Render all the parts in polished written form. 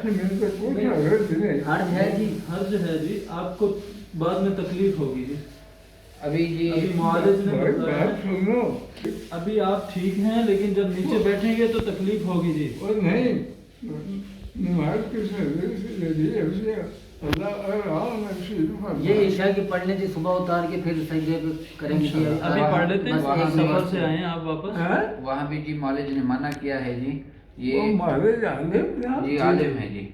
حرج ہے جی؟ حرج ہے جی، آپ کو بعد میں تکلیف ہوگی جی۔ ابھی جی ابھی معالج نے بتایا، ابھی آپ ٹھیک ہیں لیکن جب نیچے بیٹھیں گے تو تکلیف ہوگی جی۔ یہ عشاء کی پڑھنے سے صبح اتار کے پھر سجدے پہ کریں گے جی۔ ابھی پڑھ لیتے ہیں، سفر سے آئے ہیں آپ واپس۔ وہاں بھی جی معالج نے منع کیا ہے جی، یہ جی عالم ہے جی،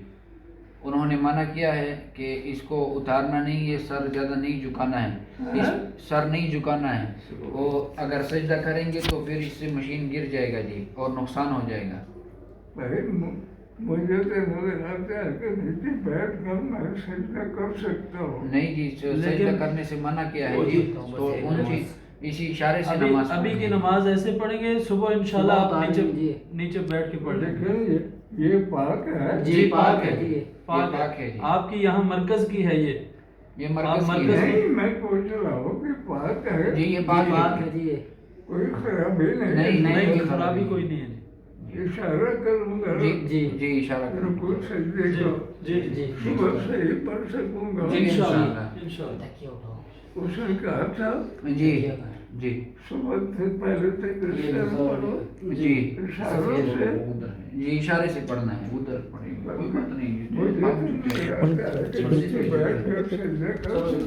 انہوں نے منع کیا ہے کہ اس کو اتارنا نہیں، یہ سر زیادہ نہیں جھکانا ہے، سر نہیں جھکانا ہے، وہ اگر سجدہ کریں گے تو پھر اس سے مشین گر جائے گا جی اور نقصان ہو جائے گا۔ مجھے تو لگتا ہے کہ نیچے بیٹھ کر میں سجدہ کر سکتا ہوں۔ نہیں جی، سجدہ کرنے سے منع کیا ہے جی، تو ان چیز اسی اشارے سے نماز ابھی کی نماز ایسے پڑھیں گے، صبح انشاءاللہ آپ نیچے بیٹھ کے پڑھ لیں گے۔ یہ پاک ہے جی پاک ہے جی، پاک ہے جی، آپ کی یہاں مرکز کی ہے یہ مرکز کی ہے۔ نہیں، میں پوچھ رہا ہوں کہ پاک ہے جی یہ پاک ہے جی، کوئی خرابی نہیں؟ نہیں خرابی کوئی نہیں ہے جی۔ اشارہ کروں گا جی اشارہ کروں رکوع سجدے کو جی صبح سے ہی پڑھ سکوں گا انشاءاللہ۔ اس نے کہا تھا جی صبح سے پہلے تک پڑھو جی اشاروں سے۔ جی اشارے سے پڑھنا ہے، ادھر پڑھیں گے کوئی بات نہیں مجھے تو نہیں لگا کہ نیچے بیٹھ کر سجدہ کر سکتا ہوں۔